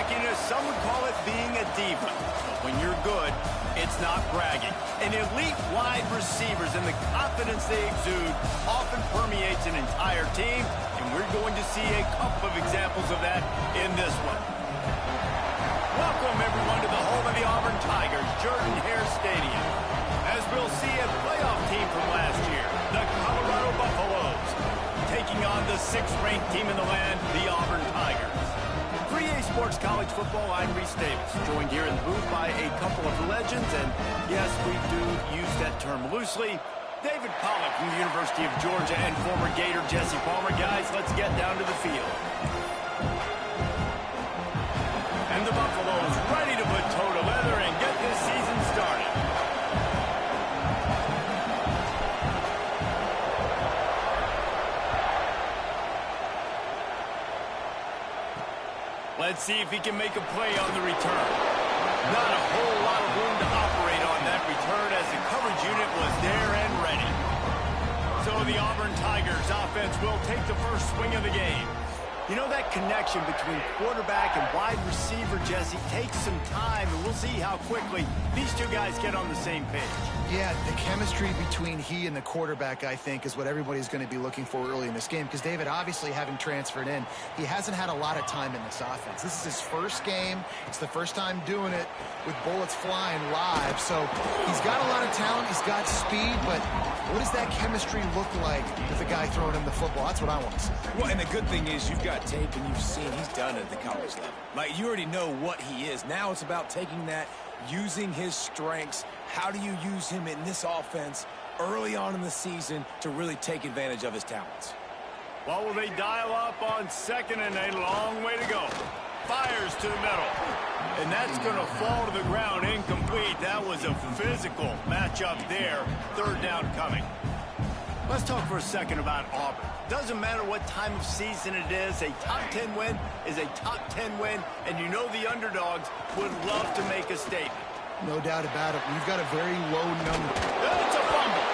flakiness, some would call it being a diva. But when you're good, it's not bragging. And elite wide receivers and the confidence they exude often permeates an entire team, and we're going to see a couple of examples of that in this one. Welcome, everyone, to the home of the Auburn Tigers, Jordan-Hare Stadium. As we'll see a playoff team from last year, the Colorado Buffaloes, taking on the 6th-ranked team in the land, the Auburn Tigers. For EA Sports College Football, I'm Reese Davis, joined here in the booth by a couple of legends, and yes, we do use that term loosely. David Pollack from the University of Georgia and former Gator Jesse Palmer. Guys, let's get down to the field. And the Buffaloes ready to put toe to leather and get this season started. Let's see if he can make a play on the return. Not a whole lot of room to operate on that return as the coverage unit was there and ready. So the Auburn Tigers offense will take the first swing of the game. You know, that connection between quarterback and wide receiver, Jesse, takes some time, and we'll see how quickly these two guys get on the same page. Yeah, the chemistry between he and the quarterback, I think, is what everybody's going to be looking for early in this game. Because David, obviously, having transferred in, he hasn't had a lot of time in this offense. This is his first game. It's the first time doing it with bullets flying live. So he's got a lot of talent. He's got speed. But what does that chemistry look like with the guy throwing him the football? That's what I want to see. Well, and the good thing is you've got tape and you've seen he's done it at the college level. Like, you already know what he is. Now it's about taking that, using his strengths. How do you use him in this offense early on in the season to really take advantage of his talents? Well, will they dial up on second and a long way to go? Fires to the middle. And that's going to fall to the ground incomplete. That was a physical matchup there. Third down coming. Let's talk for a second about Auburn. Doesn't matter what time of season it is, a top 10 win is a top 10 win, and you know the underdogs would love to make a statement. No doubt about it. We've got a very low number. It's a fumble.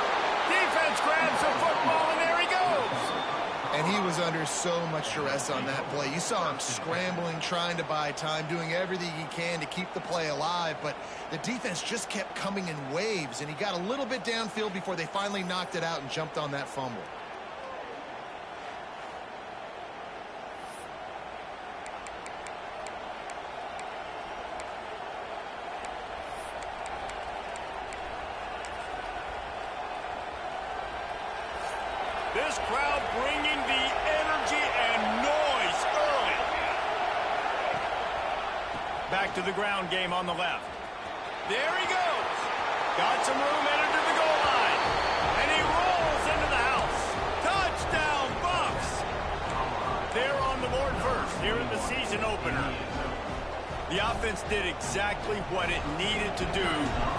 Defense grabs the football, and there he goes. And he was under so much duress on that play. You saw him scrambling, trying to buy time, doing everything he can to keep the play alive, but the defense just kept coming in waves, and he got a little bit downfield before they finally knocked it out and jumped on that fumble. This crowd bringing the energy and noise early. Back to the ground game on the left. There he goes. Got some room, entered to the goal line. And he rolls into the house. Touchdown, Buffs. They're on the board first here in the season opener. The offense did exactly what it needed to do,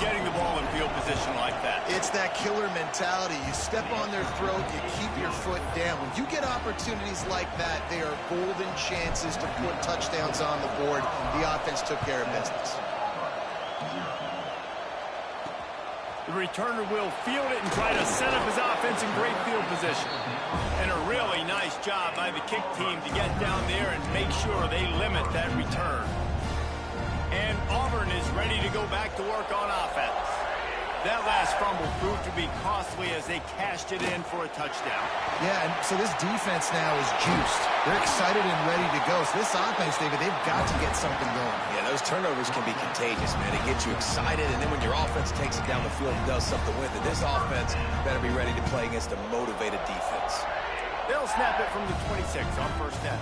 getting the ball in field position like that. It's that killer mentality. You step on their throat, you keep your foot down. When you get opportunities like that, they are golden chances to put touchdowns on the board. The offense took care of business. The returner will field it and try to set up his offense in great field position. And a really nice job by the kick team to get down there and make sure they limit that return. And Auburn is ready to go back to work on offense. That last fumble proved to be costly as they cashed it in for a touchdown. Yeah, and so this defense now is juiced. They're excited and ready to go. So this offense, David, they've got to get something going. Yeah, those turnovers can be contagious, man. It gets you excited, and then when your offense takes it down the field and does something with it, this offense better be ready to play against a motivated defense. They'll snap it from the 26 on first down.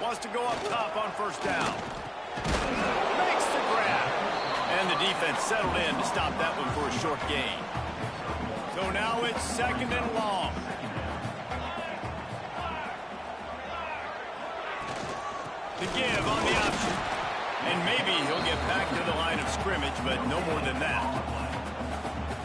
Wants to go up top on first down. Makes the grab. And the defense settled in to stop that one for a short gain. So now it's second and long. The give on the option. And maybe he'll get back to the line of scrimmage, but no more than that.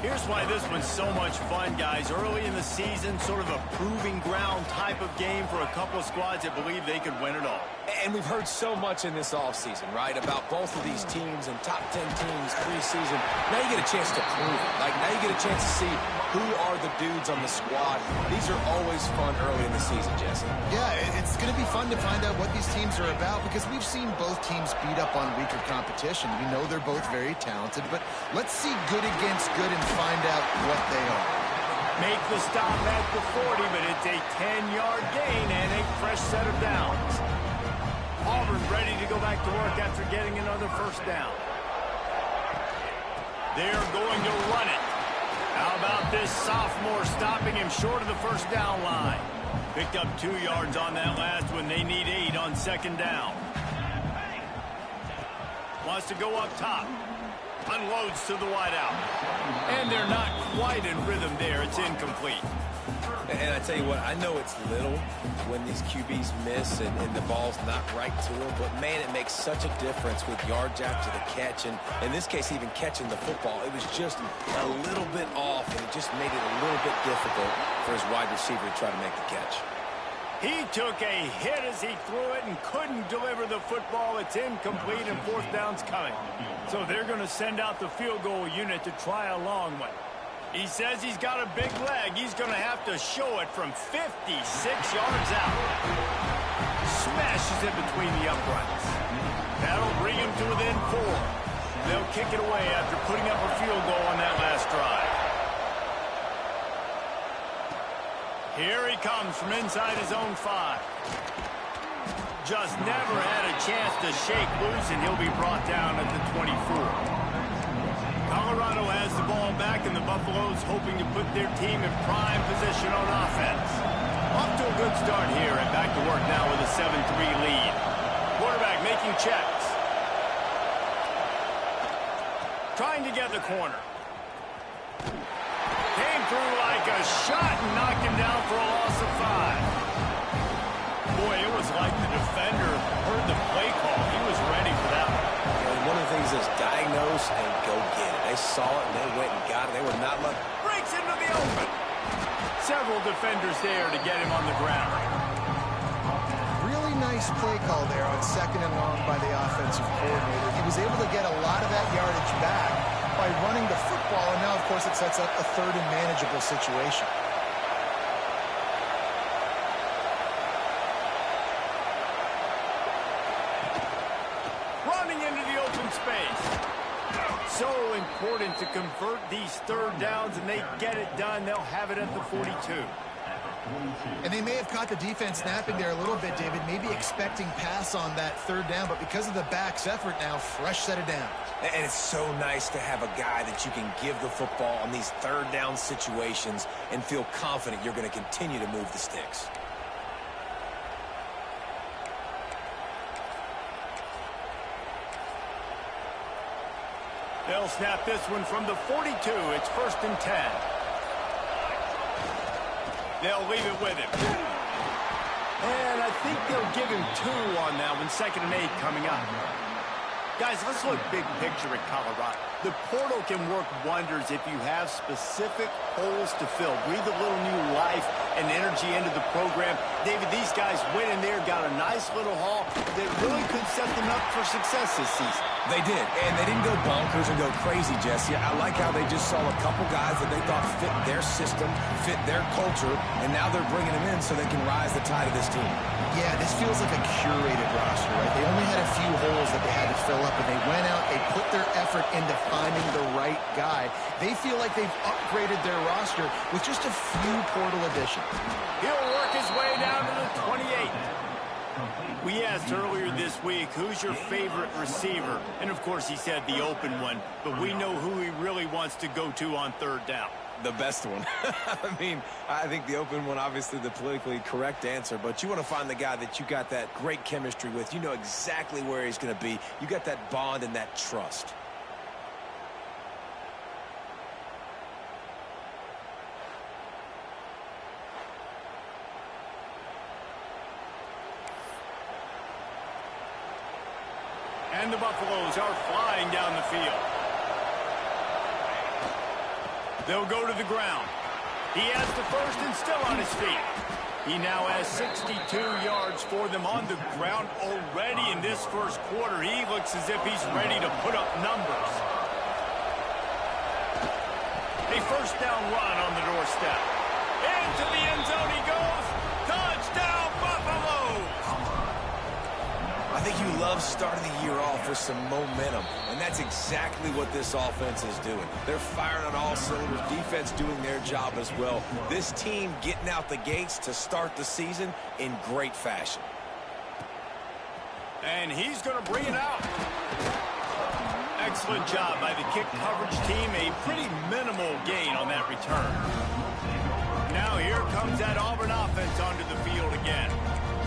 Here's why this one's so much fun, guys. Early in the season, sort of a proving ground type of game for a couple of squads that believe they could win it all. And we've heard so much in this offseason, right, about both of these teams and top 10 teams preseason. Now you get a chance to prove it. Like, now you get a chance to see who are the dudes on the squad. These are always fun early in the season, Jesse. Yeah, it's going to be fun to find out what these teams are about because we've seen both teams beat up on weaker competition. We know they're both very talented, but let's see good against good and find out what they are. Make the stop at the 40, but it's a 10-yard gain and a fresh set of downs. Auburn ready to go back to work after getting another first down. They're going to run it. How about this sophomore stopping him short of the first down line? Picked up 2 yards on that last one. They need 8 on second down. Wants to go up top. Unloads to the wideout. And they're not quite in rhythm there. It's incomplete. And I tell you what, I know it's little when these QBs miss and the ball's not right to them, but man, it makes such a difference with yards after the catch, and in this case, even catching the football. It was just a little bit off, and it just made it a little bit difficult for his wide receiver to try to make the catch. He took a hit as he threw it and couldn't deliver the football. It's incomplete, and fourth down's coming. So they're going to send out the field goal unit to try a long one. He says he's got a big leg. He's going to have to show it from 56 yards out. Smashes it between the uprights. That'll bring him to within 4. They'll kick it away after putting up a field goal on that last drive. Here he comes from inside his own 5. Just never had a chance to shake loose, and he'll be brought down at the 24. Colorado has the ball back, and the Buffaloes hoping to put their team in prime position on offense. Off to a good start here and back to work now with a 7-3 lead. Quarterback making checks. Trying to get the corner. Came through like a shot and knocked him down for a loss of 5. Boy, it was like the defender heard the play call. He was ready for that one. One of the things is diagnose and go get it. They saw it and they went and got it. They were not left. Breaks into the open. Several defenders there to get him on the ground. Really nice play call there on second and long by the offensive coordinator. He was able to get a lot of that yardage back by running the football, and now, of course, it sets up a third and manageable situation. So important to convert these third downs, and they get it done. They'll have it at the 42. And they may have caught the defense snapping there a little bit, David, maybe expecting pass on that third down, but because of the back's effort now, fresh set of downs. And it's so nice to have a guy that you can give the football on these third down situations and feel confident you're going to continue to move the sticks. They'll snap this one from the 42. It's 1st and 10. They'll leave it with him. And I think they'll give him 2 on that one. 2nd and 8 coming up. Guys, let's look big picture at Colorado. The portal can work wonders if you have specific holes to fill. Breathe a little new life and energy into the program. David, these guys went in there, got a nice little haul that really could set them up for success this season. They did, and they didn't go bonkers and go crazy, Jesse. I like how they just saw a couple guys that they thought fit their system, fit their culture, and now they're bringing them in so they can rise the tide of this team. Yeah, this feels like a curated roster, right? They only had a few holes that they had to fill up, and they went out, they put their effort into finding the right guy. They feel like they've upgraded their roster with just a few portal additions. He'll work his way down to the 28. We asked earlier this week, who's your favorite receiver? And, of course, he said the open one, but we know who he really wants to go to on third down. The best one. I mean, I think the open one, obviously the politically correct answer, but you want to find the guy that you got that great chemistry with. You know exactly where he's going to be. You got that bond and that trust. And the Buffaloes are flying down the field. They'll go to the ground. He has the first and still on his feet. He now has 62 yards for them on the ground already in this first quarter. He looks as if he's ready to put up numbers. A first down run on the doorstep. Into the end zone he goes. Touchdown, Buffaloes! love starting the year off with some momentum, and that's exactly what this offense is doing. They're firing on all cylinders, defense doing their job as well. This team getting out the gates to start the season in great fashion. And he's going to bring it out. Excellent job by the kick coverage team. A pretty minimal gain on that return. Now here comes that Auburn offense onto the field again.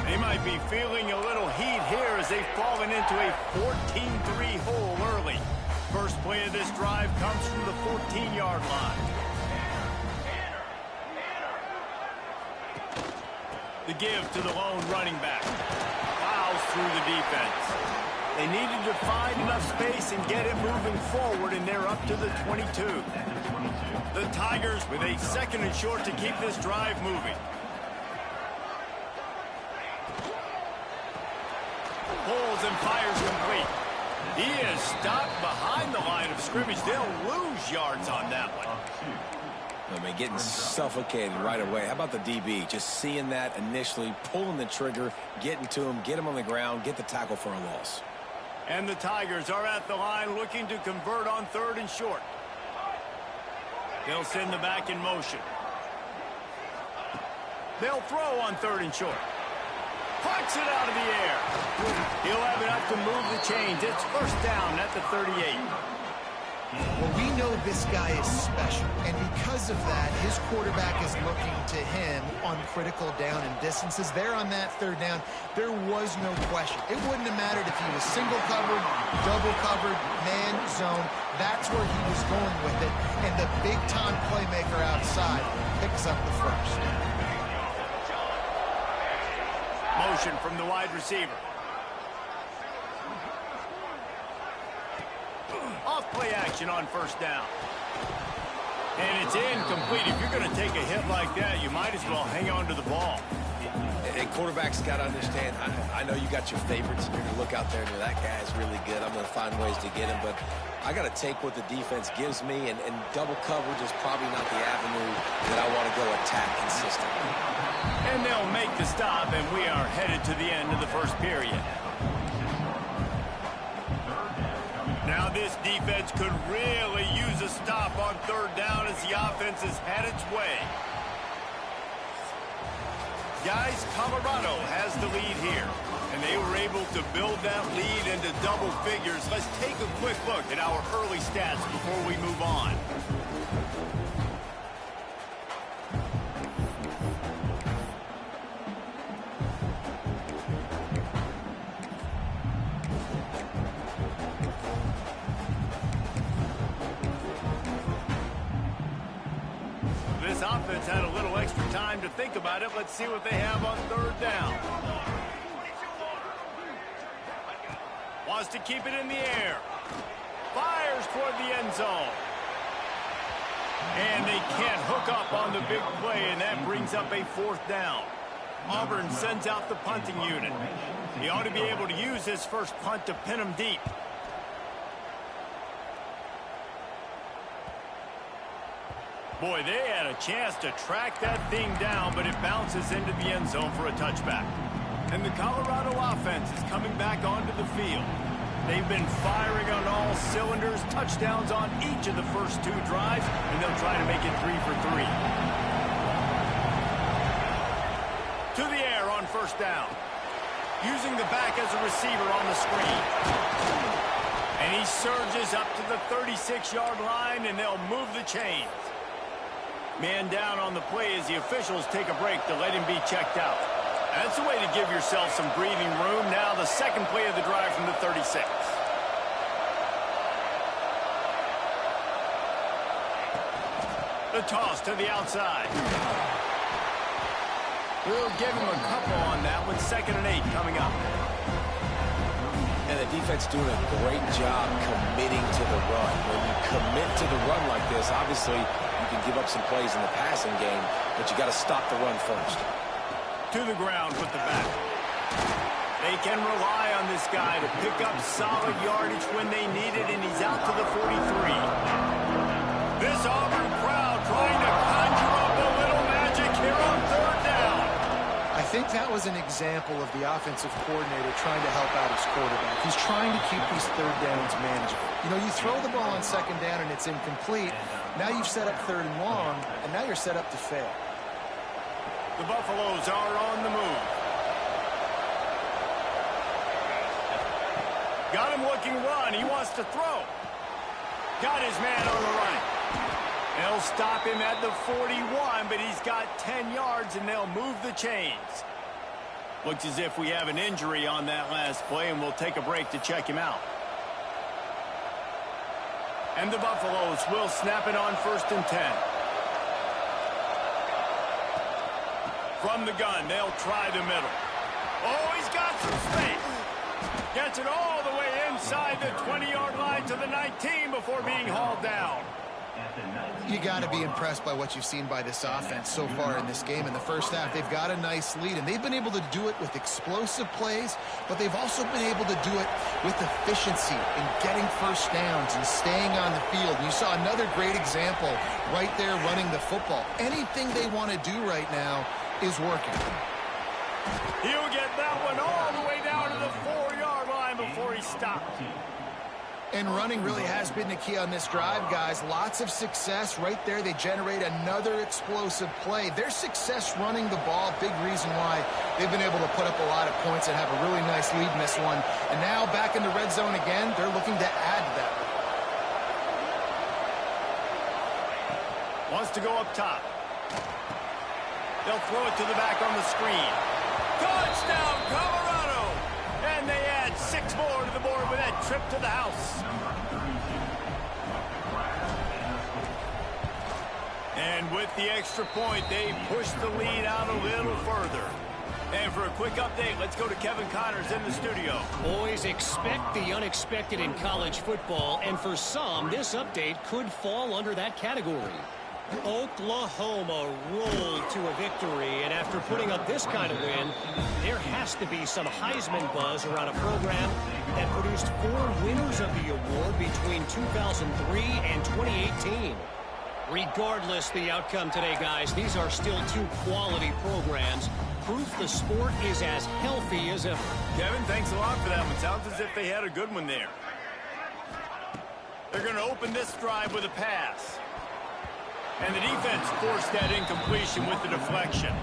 They might be feeling a little heat here as they've fallen into a 14-3 hole early. First play of this drive comes from the 14-yard line. The give to the lone running back. Plows through the defense. They needed to find enough space and get it moving forward, and they're up to the 22. The Tigers with a second and short to keep this drive moving. Pulls and fires complete. He is stopped behind the line of scrimmage. They'll lose yards on that one. I mean, getting suffocated right away. How about the DB? Just seeing that initially, pulling the trigger, getting to him, get him on the ground, get the tackle for a loss. And the Tigers are at the line looking to convert on third and short. They'll send the back in motion. They'll throw on third and short. Punts it out of the air. He'll have enough to move the chains. It's first down at the 38. Well, we know this guy is special, and because of that, his quarterback is looking to him on critical down and distances. There on that third down, there was no question. It wouldn't have mattered if he was single covered, double covered, man zone. That's where he was going with it, and the big-time playmaker outside picks up the first. Motion from the wide receiver. Off play action on first down. And it's incomplete. If you're going to take a hit like that, you might as well hang on to the ball. And quarterbacks got to understand, I know you got your favorites, and you're going to look out there and go, that guy's really good. I'm going to find ways to get him. But I got to take what the defense gives me, and double coverage is probably not the avenue that I want to go attack consistently. And they'll make the stop, and we are headed to the end of the first period. Now this defense could really use a stop on third down as the offense has had its way. Guys, Colorado has the lead here, and they were able to build that lead into double figures. Let's take a quick look at our early stats before we move on. This offense had a little extra time to think about it. Let's see what they have on third down. Wants to keep it in the air. Fires toward the end zone. And they can't hook up on the big play, and that brings up a fourth down. Auburn sends out the punting unit. He ought to be able to use his first punt to pin him deep. Boy, they had a chance to track that thing down, but it bounces into the end zone for a touchback. And the Colorado offense is coming back onto the field. They've been firing on all cylinders, touchdowns on each of the first two drives, and they'll try to make it 3 for 3. To the air on first down. Using the back as a receiver on the screen. And he surges up to the 36-yard line, and they'll move the chains. Man down on the play as the officials take a break to let him be checked out. That's a way to give yourself some breathing room. Now the second play of the drive from the 36. The toss to the outside. We'll give him a couple on that one. 2nd and 8 coming up. And the defense doing a great job committing to the run. When you commit to the run like this, obviously you can give up some plays in the passing game, but you got to stop the run first. To the ground with the back. They can rely on this guy to pick up solid yardage when they need it, and he's out to the 43. This Auburn crowd trying to conjure up a little magic here on third down. I think that was an example of the offensive coordinator trying to help out his quarterback. He's trying to keep these third downs manageable. You know, you throw the ball on second down and it's incomplete. Now you've set up third and long, and now you're set up to fail. The Buffaloes are on the move. Got him looking run. He wants to throw. Got his man on the run. They'll stop him at the 41, but he's got 10 yards, and they'll move the chains. Looks as if we have an injury on that last play, and we'll take a break to check him out. And the Buffaloes will snap it on 1st and 10. From the gun, they'll try the middle. Oh, he's got some space. Gets it all the way inside the 20-yard line to the 19 before being hauled down. You got to be impressed by what you've seen by this offense so far in this game. In the first half, they've got a nice lead, and they've been able to do it with explosive plays, but they've also been able to do it with efficiency and getting first downs and staying on the field. You saw another great example right there running the football. Anything they want to do right now is working. He'll get that one all the way down to the 4-yard line before he stops. And running really has been the key on this drive, guys. Lots of success right there. They generate another explosive play. Their success running the ball, big reason why they've been able to put up a lot of points and have a really nice lead in this one. And now back in the red zone again, they're looking to add to that. Wants to go up top. They'll throw it to the back on the screen. Touchdown, Colorado! And they add 6 more to the board with that trip to the house. And with the extra point, they push the lead out a little further. And for a quick update, let's go to Kevin Connors in the studio. Boys, expect the unexpected in college football, and for some, this update could fall under that category. Oklahoma rolled to a victory, and after putting up this kind of win, there has to be some Heisman buzz around a program that produced 4 winners of the award between 2003 and 2018. Regardless the outcome today, guys, these are still 2 quality programs. Proof the sport is as healthy as ever. Kevin, thanks a lot for that one. Sounds as if they had a good one there. They're going to open this drive with a pass. And the defense forced that incompletion with the deflection.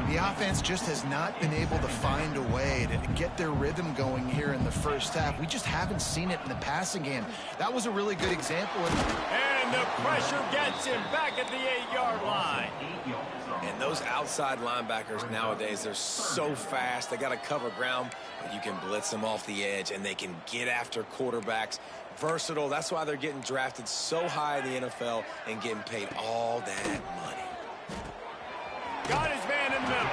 The offense just has not been able to find a way to get their rhythm going here in the first half. We just haven't seen it in the passing game. That was a really good example. And the pressure gets him back at the 8-yard line. And those outside linebackers nowadays, they're so fast. They got to cover ground, but you can blitz them off the edge, and they can get after quarterbacks. Versatile. That's why they're getting drafted so high in the NFL and getting paid all that money. Got his man in the middle.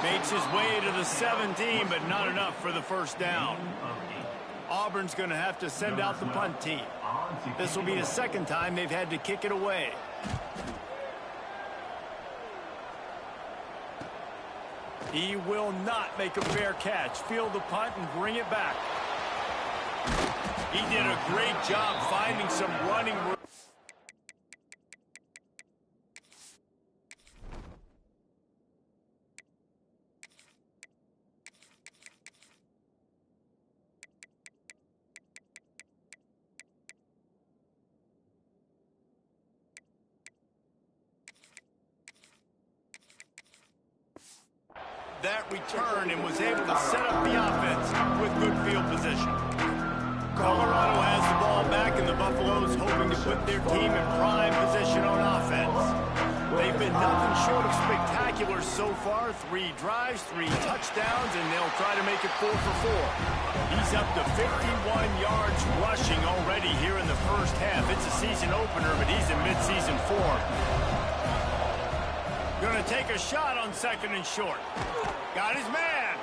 Makes his way to the 17, but not enough for the first down. Auburn's going to have to send out the punt team. This will be the second time they've had to kick it away. He will not make a fair catch. Field the punt and bring it back. He did a great job finding some running room. That return and was able to set up the offense with good field position. Colorado has the ball back, and the Buffaloes hoping to put their team in prime position on offense. They've been nothing short of spectacular so far. 3 drives, 3 touchdowns, and they'll try to make it 4 for 4. He's up to 51 yards rushing already here in the first half. It's a season opener, but he's in midseason form. Going to take a shot on 2nd and short. Got his man.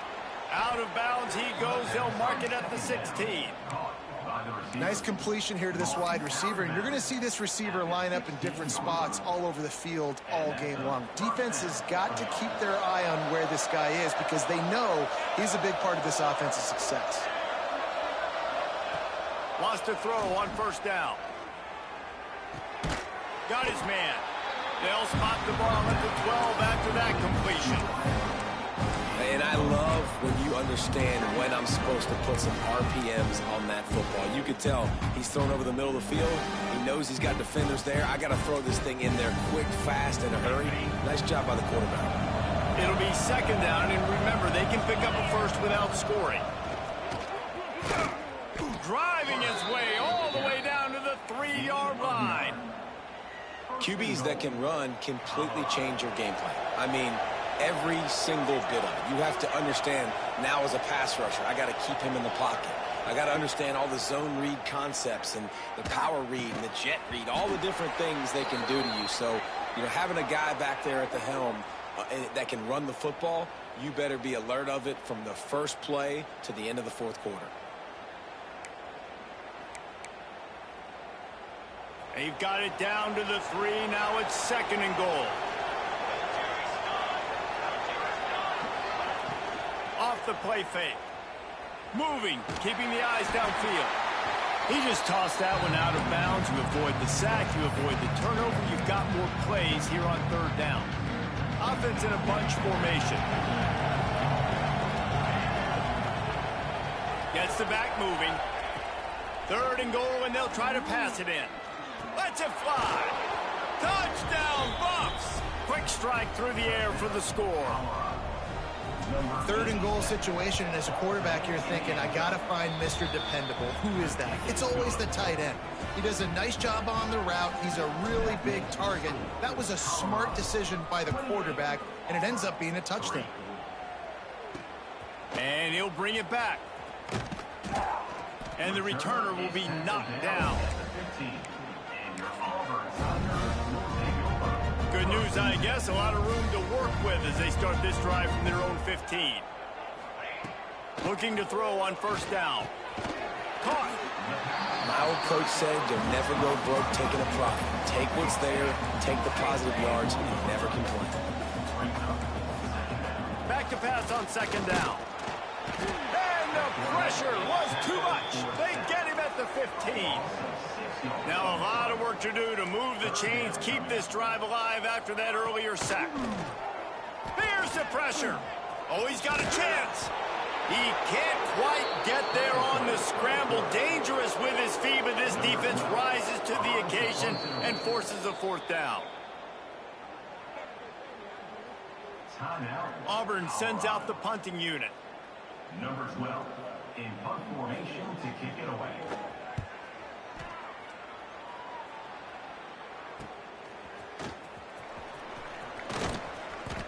Out of bounds he goes. They'll mark it at the 16. Nice completion here to this wide receiver, and you're going to see this receiver line up in different spots all over the field all game long. Defense has got to keep their eye on where this guy is because they know he's a big part of this offense's success. Wants to throw on 1st down. Got his man. They'll spot the ball at the 12 after that completion. And I love when you understand when I'm supposed to put some RPMs on that football. You could tell he's thrown over the middle of the field. He knows he's got defenders there. I got to throw this thing in there quick, fast, in a hurry. Nice job by the quarterback. It'll be second down, and remember, they can pick up a first without scoring. Driving his way all the way down to the 3-yard line. QBs that can run completely change your game plan. I mean, every single bit of it. You have to understand now as a pass rusher, I got to keep him in the pocket. I got to understand all the zone read concepts and the power read and the jet read, all the different things they can do to you. So, you know, having a guy back there at the helm that can run the football, you better be alert of it from the first play to the end of the fourth quarter. They've got it down to the 3. Now it's second and goal. Off the play fake. Moving, keeping the eyes downfield. He just tossed that one out of bounds. You avoid the sack, you avoid the turnover. You've got more plays here on third down. Offense in a bunch formation. Gets the back moving. Third and goal, and they'll try to pass it in. Lets it fly. Touchdown, Buffs. Quick strike through the air for the score. Third and goal situation, and as a quarterback, you're thinking, I got to find Mr. Dependable. Who is that? It's always the tight end. He does a nice job on the route. He's a really big target. That was a smart decision by the quarterback, and it ends up being a touchdown. And he'll bring it back. And the returner will be knocked down. Good news, I guess. A lot of room to work with as they start this drive from their own 15. Looking to throw on first down. Caught. My old coach said you'll never go broke taking a profit. Take what's there, take the positive yards, and never complain. Back to pass on second down. And the pressure was too much. They get him at the 15. Now a lot of work to do to move the chains, keep this drive alive after that earlier sack. Here's the pressure. Oh, he's got a chance. He can't quite get there on the scramble. Dangerous with his feet, but this defense rises to the occasion and forces a fourth down. Auburn sends out the punting unit. Number 12 in punt formation to kick it away.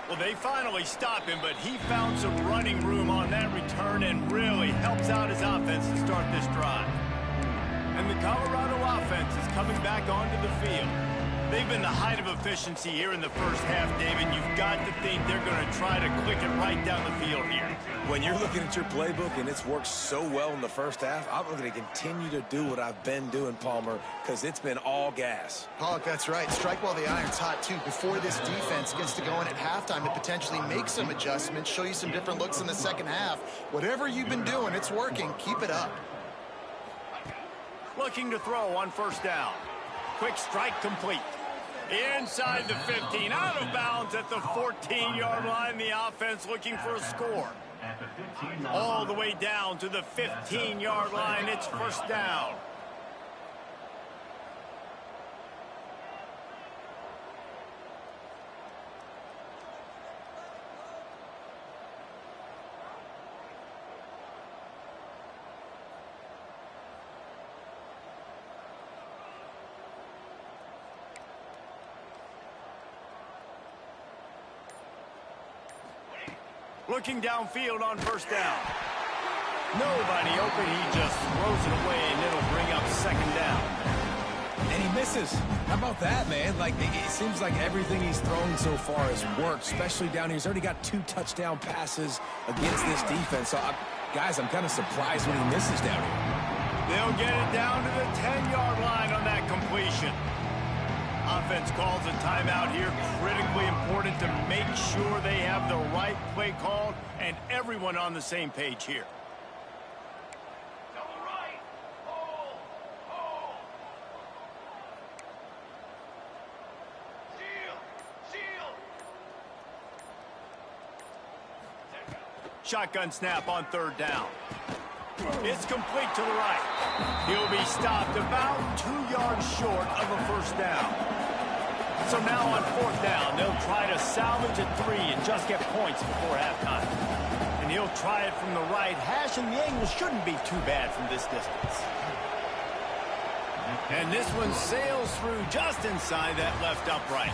Well, they finally stop him, but he found some running room on that return and really helps out his offense to start this drive. And the Colorado offense is coming back onto the field. They've been the height of efficiency here in the first half, David. You've got to think they're going to try to click it right down the field here. When you're looking at your playbook and it's worked so well in the first half, I'm going to continue to do what I've been doing, Palmer, because it's been all gas. Pollock, that's right. Strike while the iron's hot, too. Before this defense gets to going at halftime, to potentially make some adjustments, show you some different looks in the second half. Whatever you've been doing, it's working. Keep it up. Looking to throw on first down. Quick strike complete. Inside the 15, out of bounds at the 14-yard line. The offense looking for a score. All the way down to the 15-yard line. It's first down. Looking downfield on first down. Nobody open. He just throws it away, and it'll bring up second down. And he misses. How about that, man? Like, it seems like everything he's thrown so far has worked, especially down here. He's already got 2 touchdown passes against this defense. So, guys, I'm kind of surprised when he misses down here. They'll get it down to the 10-yard line on that completion. Offense calls a timeout here. Critically important to make sure they have the right play called and everyone on the same page here. shotgun snap on third down. It's complete to the right. He'll be stopped about 2 yards short of a first down. So now on fourth down, they'll try to salvage a 3 and just get points before halftime. And he'll try it from the right hash, and the angle shouldn't be too bad from this distance. And this one sails through just inside that left upright.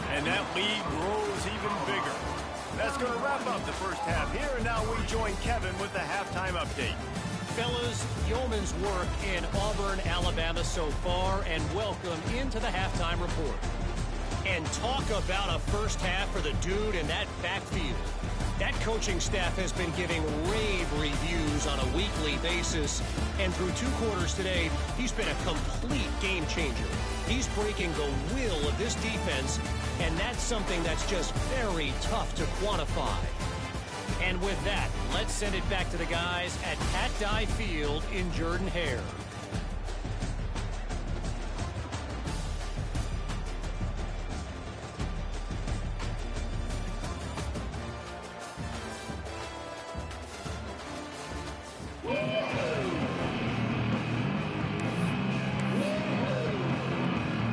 And that lead grows even bigger. That's going to wrap up the first half here, and now we join Kevin with the halftime update. Fellas, yeoman's work in Auburn, Alabama so far, and welcome into the halftime report. And talk about a first half for the dude in that backfield. That coaching staff has been giving rave reviews on a weekly basis, and through 2 quarters today, he's been a complete game changer. He's breaking the will of this defense, and that's something that's just very tough to quantify. And with that, let's send it back to the guys at Pat Dye Field in Jordan-Hare.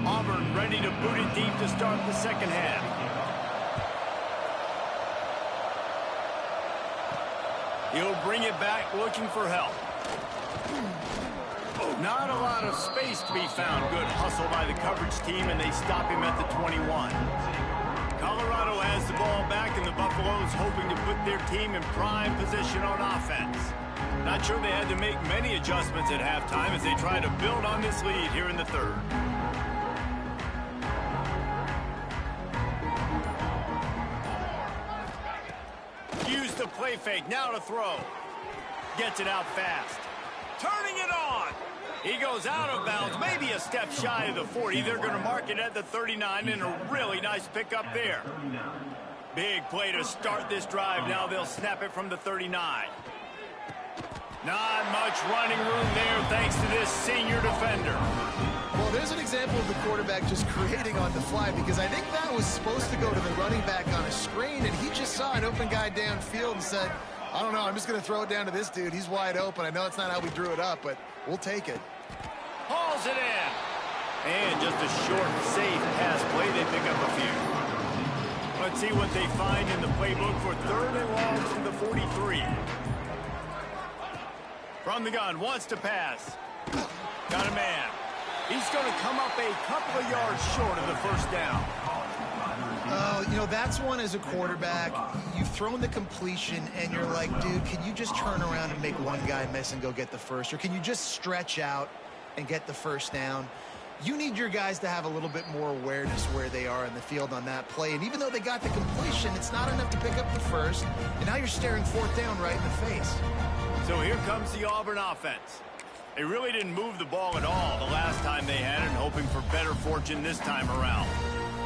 Auburn ready to boot it deep to start the second half. He'll bring it back looking for help. Not a lot of space to be found. Good hustle by the coverage team, and they stop him at the 21. Colorado has the ball back, and the Buffaloes hoping to put their team in prime position on offense. Not sure they had to make many adjustments at halftime as they try to build on this lead here in the third. Use the play fake, now to throw. Gets it out fast. Turning it on. He goes out of bounds, maybe a step shy of the 40. They're going to mark it at the 39, and a really nice pickup there. Big play to start this drive. Now they'll snap it from the 39. Not much running room there thanks to this senior defender. Well, there's an example of the quarterback just creating on the fly, because I think that was supposed to go to the running back on a screen, and he just saw an open guy downfield and said, I don't know, I'm just going to throw it down to this dude. He's wide open. I know it's not how we drew it up, but we'll take it. Hauls it in. And just a short, safe pass play. They pick up a few. Let's see what they find in the playbook for third and long from the 43. From the gun, wants to pass. Got a man. He's going to come up a couple of yards short of the first down. Oh, you know, that's one as a quarterback. You've thrown the completion, and you're like, dude, can you just turn around and make one guy miss and go get the first? Or can you just stretch out and get the first down? You need your guys to have a little bit more awareness where they are in the field on that play. And even though they got the completion, it's not enough to pick up the first. And now you're staring fourth down right in the face. So here comes the Auburn offense. They really didn't move the ball at all the last time they had it, hoping for better fortune this time around.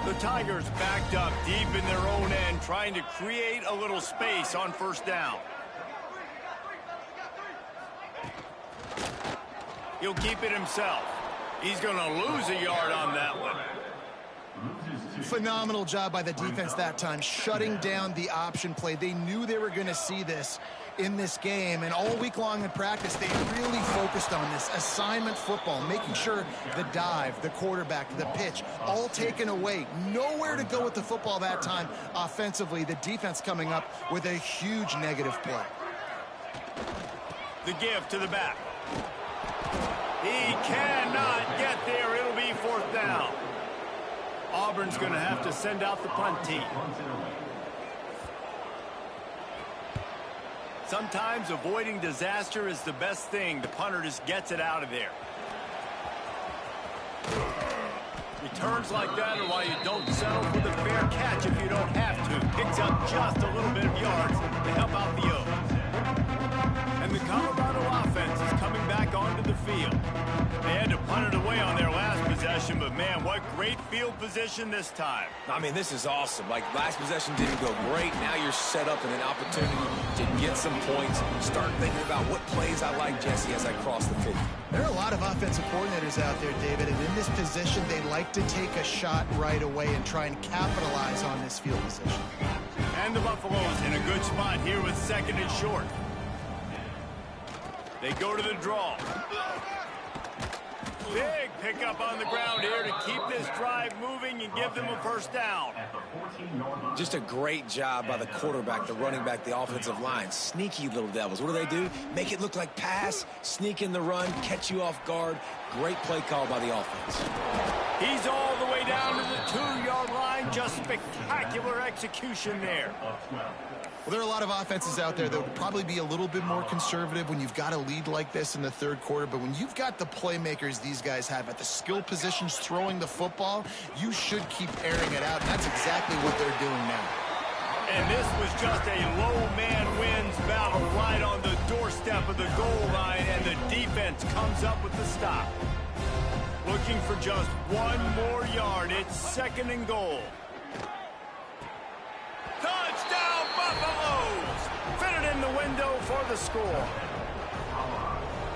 The Tigers backed up deep in their own end, trying to create a little space on first down. He'll keep it himself. He's going to lose a yard on that one. Phenomenal job by the defense that time, shutting down the option play. They knew they were going to see this in this game, and all week long in practice, they really focused on this assignment football, making sure the dive, the quarterback, the pitch, all taken away. Nowhere to go with the football that time offensively. The defense coming up with a huge negative play. The give to the back. He cannot get there. It'll be fourth down. Auburn's going to have to send out the punt team. Sometimes avoiding disaster is the best thing. The punter just gets it out of there. Returns like that are why you don't settle for the fair catch if you don't have to. Picks up just a little bit of yards to help out the O's. And the Colorado offense is coming back onto the field. They had to punt it away on their last possession, but man, what great field position this time. I mean, this is awesome. Like, last possession didn't go great. Now you're set up in an opportunity to get some points. Start thinking about what plays I like, Jesse, as I cross the 50. There are a lot of offensive coordinators out there, David, and in this position, they like to take a shot right away and try and capitalize on this field position. And the Buffaloes in a good spot here with second and short. They go to the draw. Big pickup on the ground here to keep this drive moving and give them a first down. Just a great job by the quarterback, the running back, the offensive line. Sneaky little devils. What do? Make it look like pass, sneak in the run, catch you off guard. Great play call by the offense. He's all the way down to the 2-yard line. Just spectacular execution there. Well, there are a lot of offenses out there that would probably be a little bit more conservative when you've got a lead like this in the third quarter. But when you've got the playmakers these guys have at the skill positions throwing the football, you should keep airing it out. And that's exactly what they're doing now. And this was just a low man wins battle right on the doorstep of the goal line. And the defense comes up with the stop. Looking for just one more yard. It's second and goal. Touchdown, Buffaloes! Fit it in the window for the score.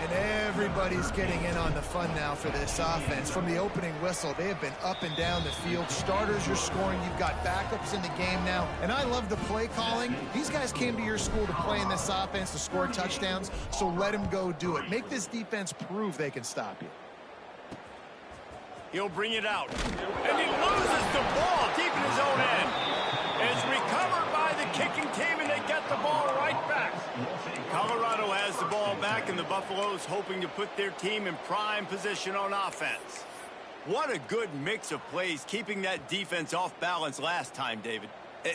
And everybody's getting in on the fun now for this offense. From the opening whistle, they have been up and down the field. Starters are scoring. You've got backups in the game now. And I love the play calling. These guys came to your school to play in this offense to score touchdowns, so let them go do it. Make this defense prove they can stop you. He'll bring it out. And he loses the ball deep in his own end. It's recovered by the kicking team, and they get the ball right back. Colorado has the ball back, and the Buffaloes hoping to put their team in prime position on offense. What a good mix of plays, keeping that defense off balance last time, David.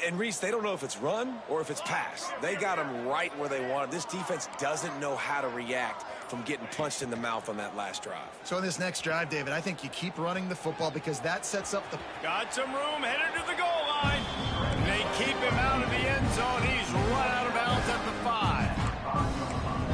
And Reese, they don't know if it's run or if it's pass. They got them right where they wanted. This defense doesn't know how to react from getting punched in the mouth on that last drive. So in this next drive, David, I think you keep running the football because that sets up the... Got some room, headed to the goal line. And they keep him out of the end zone. He's run out of bounds at the 5.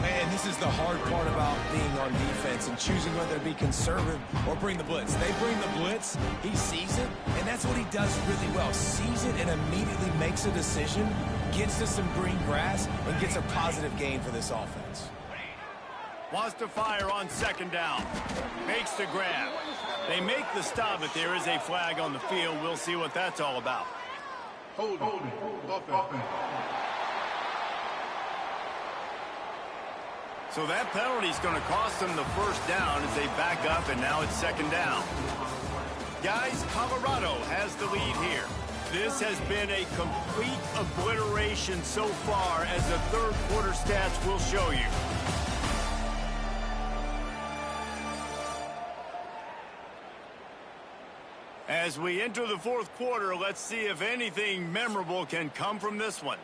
And this is the hard part about being on defense and choosing whether to be conservative or bring the blitz. They bring the blitz, he sees it, and that's what he does really well. Sees it and immediately makes a decision, gets to some green grass, and gets a positive gain for this offense. Wants to fire on second down. Makes the grab. They make the stop, but there is a flag on the field. We'll see what that's all about. Hold it. So that penalty is going to cost them the first down as they back up, and now it's second down. Guys, Colorado has the lead here. This has been a complete obliteration so far, as the third quarter stats will show you. As we enter the fourth quarter, let's see if anything memorable can come from this one.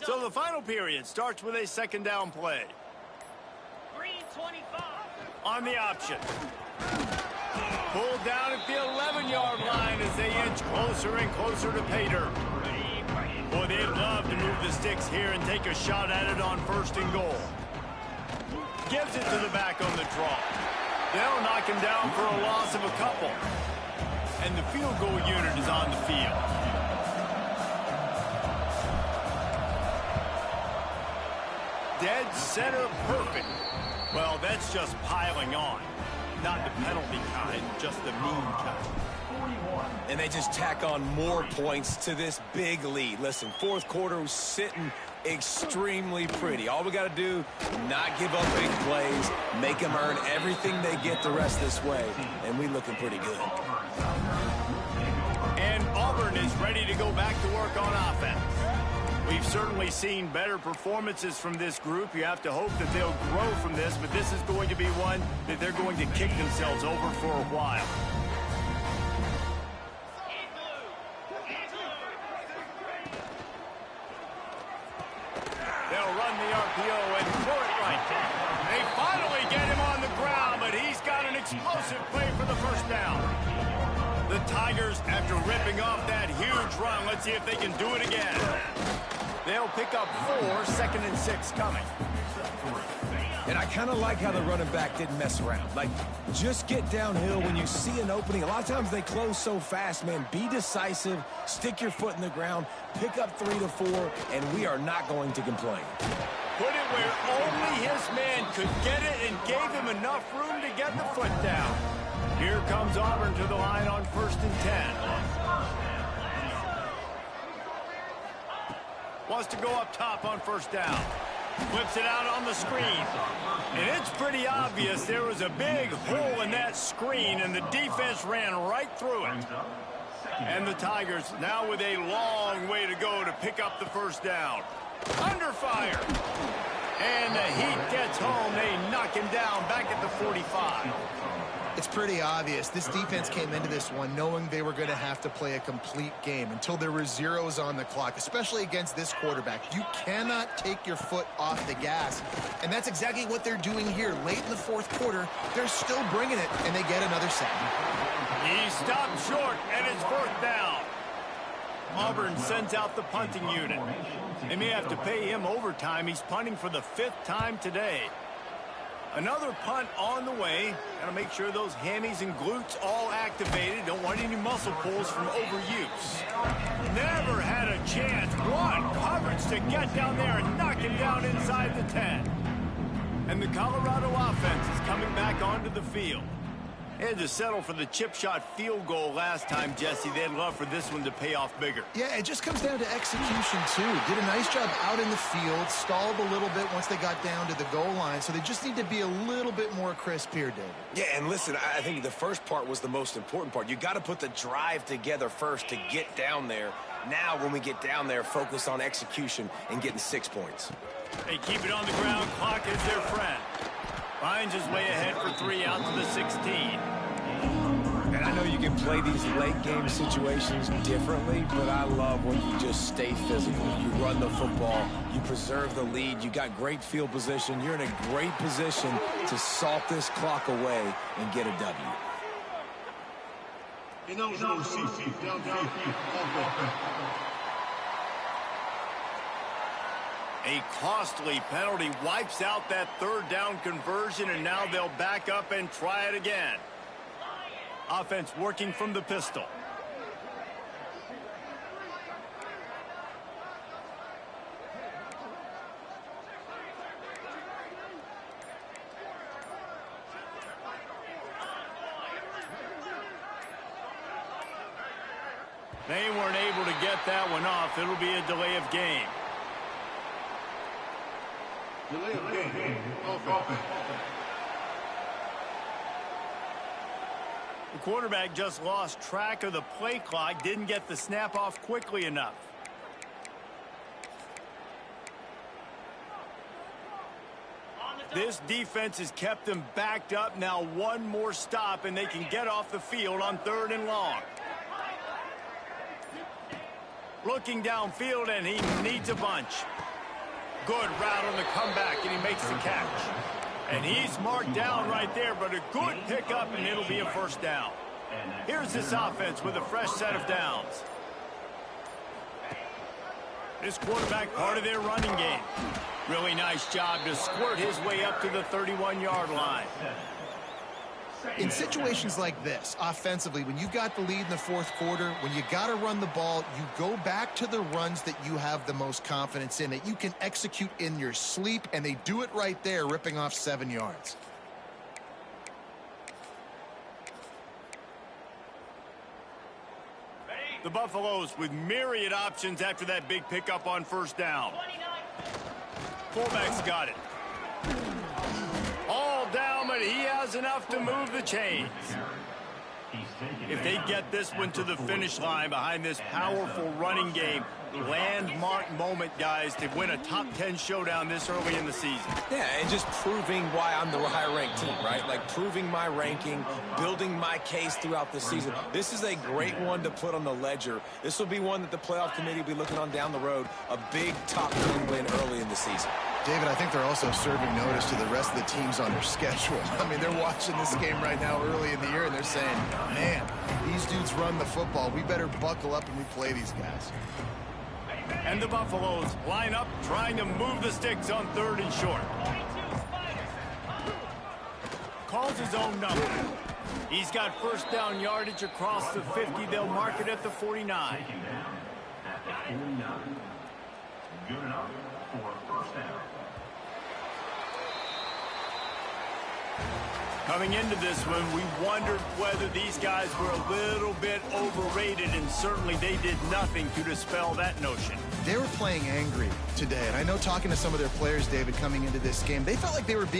So the final period starts with a second down play. Green 25. On the option. Pulled down at the 11-yard line as they inch closer and closer to pay dirt. Boy, they'd love to move the sticks here and take a shot at it on first and goal. Gives it to the back on the draw. They'll knock him down for a loss of a couple. And the field goal unit is on the field. Dead center perfect. Well, that's just piling on. Not the penalty kind, just the mean kind. And they just tack on more points to this big lead. Listen, fourth quarter was sitting extremely pretty. All we got to do, not give up big plays, make them earn everything they get the rest this way, and we looking pretty good. And Auburn is ready to go back to work on offense. We've certainly seen better performances from this group. You have to hope that they'll grow from this, but this is going to be one that they're going to kick themselves over for a while. They'll run the RPO and throw it right. They finally get him on the ground, but he's got an explosive play for the first down. The Tigers, after ripping off that huge run, let's see if they can do it again. They'll pick up 4, second and 6 coming. And I kind of like how the running back didn't mess around. Like, just get downhill when you see an opening. A lot of times they close so fast, man. Be decisive, stick your foot in the ground, pick up 3 to 4, and we are not going to complain. Put it where only his man could get it and gave him enough room to get the foot down. Here comes Auburn to the line on 1st and 10. Wants to go up top on first down. Whips it out on the screen. And it's pretty obvious there was a big hole in that screen, and the defense ran right through it. And the Tigers now with a long way to go to pick up the first down. Under fire. And the Heat gets home. They knock him down back at the 45. It's pretty obvious. This defense came into this one knowing they were going to have to play a complete game until there were zeros on the clock, especially against this quarterback. You cannot take your foot off the gas, and that's exactly what they're doing here. Late in the fourth quarter, they're still bringing it, and they get another sack. He stopped short, and it's 4th down. Auburn sends out the punting unit. They may have to pay him overtime. He's punting for the 5th time today. Another punt on the way. Got to make sure those hammies and glutes all activated. Don't want any muscle pulls from overuse. Never had a chance. One coverage to get down there and knock him down inside the 10. And the Colorado offense is coming back onto the field. They had to settle for the chip shot field goal last time, Jesse. They'd love for this one to pay off bigger. Yeah, it just comes down to execution, too. Did a nice job out in the field, stalled a little bit once they got down to the goal line, so they just need to be a little bit more crisp here, David. Yeah, and listen, I think the first part was the most important part. You got to put the drive together first to get down there. Now, when we get down there, focus on execution and getting 6 points. They keep it on the ground. Clock is their friend. Finds his way ahead for 3 out to the 16. And I know you can play these late game situations differently, but I love when you just stay physical. You run the football, you preserve the lead, you got great field position. You're in a great position to salt this clock away and get a W. A costly penalty wipes out that 3rd down conversion, and now they'll back up and try it again. Offense working from the pistol. They weren't able to get that one off. It'll be a delay of game. Delay of game. Offense. The quarterback just lost track of the play clock, didn't get the snap off quickly enough. This defense has kept them backed up. Now one more stop and they can get off the field on 3rd and long. Looking downfield, and he needs a bunch. Good route on the comeback, and he makes the catch. And he's marked down right there, but a good pickup, and it'll be a first down. Here's this offense with a fresh set of downs. This quarterback part of their running game. Really nice job to squirt his way up to the 31-yard line. In situations like this, offensively, when you've got the lead in the fourth quarter, when you got to run the ball, you go back to the runs that you have the most confidence in, that you can execute in your sleep, and they do it right there, ripping off 7 yards. The Buffaloes with myriad options after that big pickup on first down. Fullback's got it. All down, but he has enough to move the chains. If they get this one to the finish line behind this powerful running game, landmark moment, guys, to win a top 10 showdown this early in the season. Yeah, and just proving why I'm the higher-ranked team, right? Like proving my ranking, building my case throughout the season. This is a great one to put on the ledger. This will be one that the playoff committee will be looking on down the road. A big top 10 win early in the season. David, I think they're also serving notice to the rest of the teams on their schedule. I mean, they're watching this game right now early in the year, and they're saying, man, these dudes run the football. We better buckle up and we play these guys. And the Buffaloes line up, trying to move the sticks on 3rd and short. Calls his own number. He's got first down yardage across the 50. They'll mark it at the 49. Good enough for first down. Coming into this one, we wondered whether these guys were a little bit overrated, and certainly they did nothing to dispel that notion. They were playing angry today, and I know talking to some of their players, David, coming into this game, they felt like they were being